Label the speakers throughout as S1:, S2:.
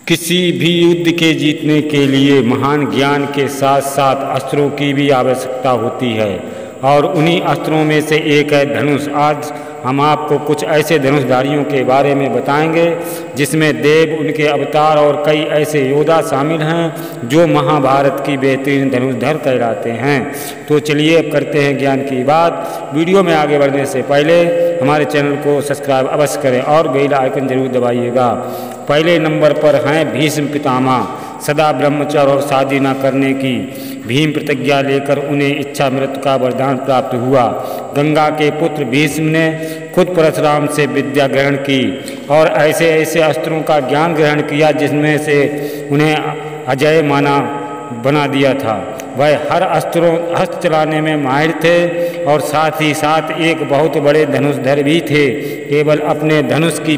S1: किसी भी युद्ध के जीतने के लिए महान ज्ञान के साथ साथ अस्त्रों की भी आवश्यकता होती है और उन्हीं अस्त्रों में से एक है धनुष। आज हम आपको कुछ ऐसे धनुषधारियों के बारे में बताएंगे जिसमें देव, उनके अवतार और कई ऐसे योद्धा शामिल हैं जो महाभारत की बेहतरीन धनुषधर कहलाते हैं। तो चलिए अब करते हैं ज्ञान की बात। वीडियो में आगे बढ़ने से पहले हमारे चैनल को सब्सक्राइब अवश्य करें और बेल आइकन जरूर दबाइएगा। पहले नंबर पर हैं भीष्म पितामह। सदा ब्रह्मचर्य और शादी न करने की भीम प्रतिज्ञा लेकर उन्हें इच्छा मृत्यु का वरदान प्राप्त हुआ। गंगा के पुत्र भीष्म ने खुद परशुराम से विद्या ग्रहण की और ऐसे ऐसे अस्त्रों का ज्ञान ग्रहण किया जिसमें से उन्हें अजय बना दिया था। वह हर हस्त चलाने में माहिर थे और साथ ही साथ एक बहुत बड़े धनुषधर भी थे। केवल अपने धनुष की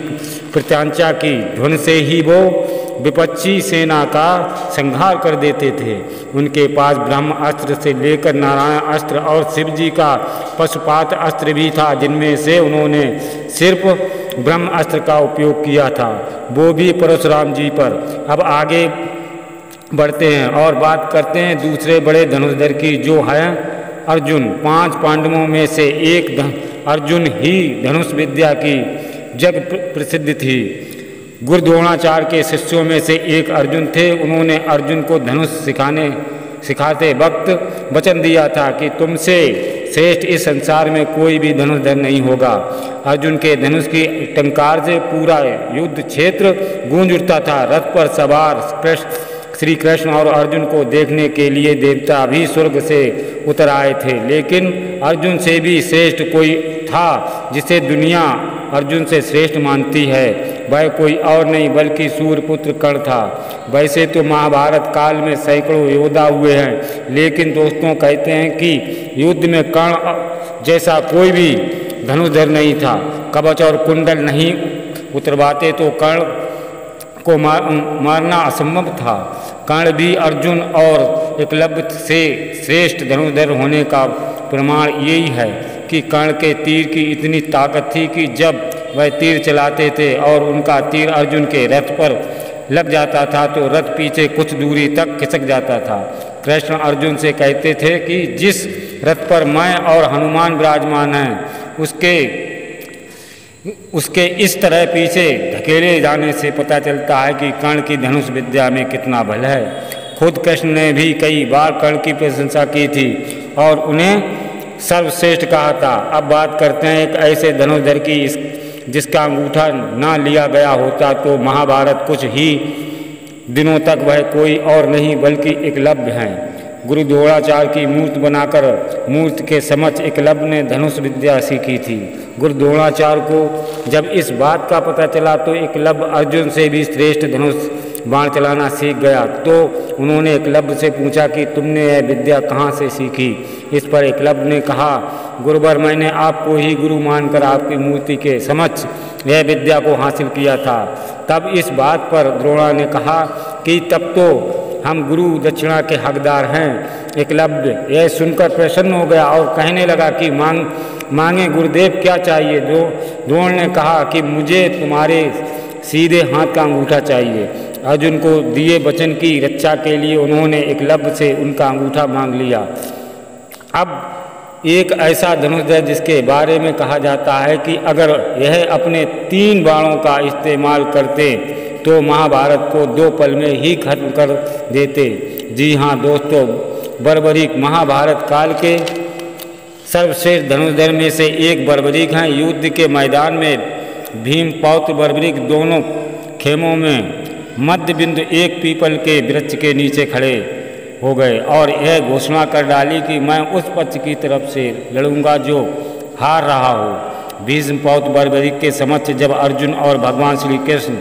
S1: प्रत्यांचा की धुन से ही वो विपक्षी सेना का संहार कर देते थे। उनके पास ब्रह्म अस्त्र से लेकर नारायण अस्त्र और शिव जी का पशुपात अस्त्र भी था, जिनमें से उन्होंने सिर्फ ब्रह्म अस्त्र का उपयोग किया था, वो भी परशुराम जी पर। अब आगे बढ़ते हैं और बात करते हैं दूसरे बड़े धनुषधर की, जो है अर्जुन। 5 पांडवों में से एक अर्जुन ही धनुष विद्या की जग प्रसिद्ध थी। गुरु द्रोणाचार्य के शिष्यों में से एक अर्जुन थे। उन्होंने अर्जुन को धनुष सिखाते वक्त वचन दिया था कि तुमसे श्रेष्ठ इस संसार में कोई भी धनुषधर नहीं होगा। अर्जुन के धनुष की टंकार से पूरा युद्ध क्षेत्र गूंज उठता था। रथ पर सवार श्री कृष्ण और अर्जुन को देखने के लिए देवता भी स्वर्ग से उतर आए थे, लेकिन अर्जुन से भी श्रेष्ठ कोई था जिसे दुनिया अर्जुन से श्रेष्ठ मानती है। वह कोई और नहीं बल्कि सूर्यपुत्र कर्ण था। वैसे तो महाभारत काल में सैकड़ों योद्धा हुए हैं, लेकिन दोस्तों कहते हैं कि युद्ध में कर्ण जैसा कोई भी धनुषधर नहीं था। कवच और कुंडल नहीं उतरवाते तो कर्ण को मारना असंभव था। कर्ण भी अर्जुन और एकलव्य से श्रेष्ठ धनुषधर होने का प्रमाण यही है कि कर्ण के तीर की इतनी ताकत थी कि जब वह तीर चलाते थे और उनका तीर अर्जुन के रथ पर लग जाता था तो रथ पीछे कुछ दूरी तक खिसक जाता था। कृष्ण अर्जुन से कहते थे कि जिस रथ पर मैं और हनुमान विराजमान हैं उसके इस तरह पीछे धकेले जाने से पता चलता है कि कर्ण की धनुष विद्या में कितना बल है। खुद कृष्ण ने भी कई बार कर्ण की प्रशंसा की थी और उन्हें सर्वश्रेष्ठ कहा था। अब बात करते हैं एक ऐसे धनुषधर की जिसका अंगूठा ना लिया गया होता तो महाभारत कुछ ही दिनों तक वह कोई और नहीं बल्कि एकलव्य हैं। गुरु द्रोणाचार्य की मूर्ति बनाकर मूर्ति के समक्ष एकलव्य ने धनुष विद्या सीखी थी। गुरु द्रोणाचार्य को जब इस बात का पता चला तो एकलव्य अर्जुन से भी श्रेष्ठ धनुष बाण चलाना सीख गया। तो उन्होंने एकलव्य से पूछा कि तुमने यह विद्या कहाँ से सीखी। इस पर एकलव्य ने कहा, गुरुवर, मैंने आपको ही गुरु मानकर आपकी मूर्ति के समक्ष यह विद्या को हासिल किया था। तब इस बात पर द्रोणा ने कहा कि तब तो हम गुरु दक्षिणा के हकदार हैं। एकलव्य यह सुनकर प्रसन्न हो गया और कहने लगा कि मांगे गुरुदेव, क्या चाहिए। द्रोण ने कहा कि मुझे तुम्हारे सीधे हाथ का अंगूठा चाहिए। अर्जुन को दिए वचन की रक्षा के लिए उन्होंने एकलव्य से उनका अंगूठा मांग लिया। अब एक ऐसा धनुषधर जिसके बारे में कहा जाता है कि अगर यह अपने 3 बाणों का इस्तेमाल करते तो महाभारत को 2 पल में ही खत्म कर देते। जी हाँ दोस्तों, बर्बरीक महाभारत काल के सर्वश्रेष्ठ धनुषधर में से एक बर्बरीक हैं। युद्ध के मैदान में भीम पौत्र बर्बरीक दोनों खेमों में मध्य बिंदु एक पीपल के वृक्ष के नीचे खड़े हो गए और यह घोषणा कर डाली कि मैं उस पक्ष की तरफ से लड़ूंगा जो हार रहा हो। भीष्म पौत्र बर्बरीक के समक्ष जब अर्जुन और भगवान श्री कृष्ण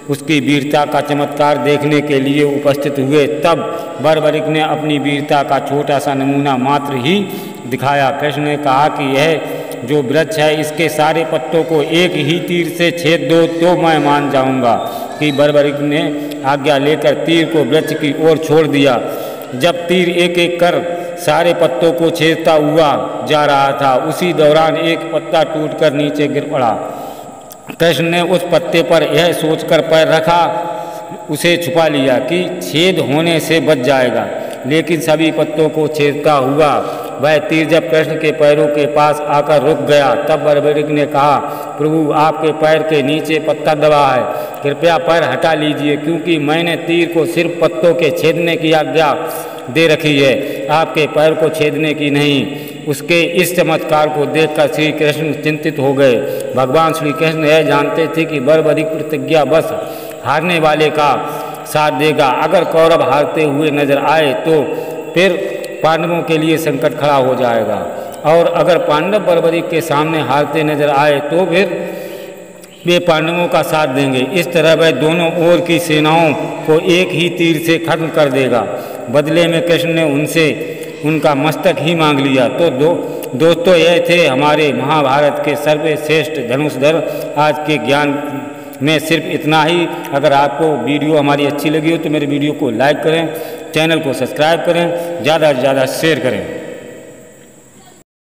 S1: उसकी वीरता का चमत्कार देखने के लिए उपस्थित हुए तब बर्बरीक ने अपनी वीरता का छोटा सा नमूना मात्र ही दिखाया। कृष्ण ने कहा कि यह जो वृक्ष है इसके सारे पत्तों को एक ही तीर से छेद दो तो मैं मान जाऊंगा। कि बर्बरीक ने आज्ञा लेकर तीर को वृक्ष की ओर छोड़ दिया। जब तीर एक एक कर सारे पत्तों को छेदता हुआ जा रहा था, उसी दौरान एक पत्ता टूटकर नीचे गिर पड़ा। कृष्ण ने उस पत्ते पर यह सोचकर पैर रखा उसे छुपा लिया कि छेद होने से बच जाएगा, लेकिन सभी पत्तों को छेदता हुआ वह तीर जब कृष्ण के पैरों के पास आकर रुक गया, तब बर्बरिक ने कहा, प्रभु आपके पैर के नीचे पत्ता दबा है, कृपया पैर हटा लीजिए, क्योंकि मैंने तीर को सिर्फ पत्तों के छेदने की आज्ञा दे रखी है, आपके पैर को छेदने की नहीं। उसके इस चमत्कार को देखकर श्री कृष्ण चिंतित हो गए। भगवान श्री कृष्ण यह जानते थे कि बर्बरिक प्रतिज्ञा बस हारने वाले का साथ देगा। अगर कौरव हारते हुए नजर आए तो फिर पांडवों के लिए संकट खड़ा हो जाएगा, और अगर पांडव बर्बरिक के सामने हारते नजर आए तो फिर वे पांडवों का साथ देंगे। इस तरह वह दोनों ओर की सेनाओं को एक ही तीर से खत्म कर देगा। बदले में कृष्ण ने उनसे उनका मस्तक ही मांग लिया। तो दोस्तों, यह थे हमारे महाभारत के सर्वश्रेष्ठ धनुषधर। आज के ज्ञान में सिर्फ इतना ही। अगर आपको वीडियो हमारी अच्छी लगी हो तो मेरे वीडियो को लाइक करें, चैनल को सब्सक्राइब करें, ज़्यादा से ज़्यादा शेयर करें।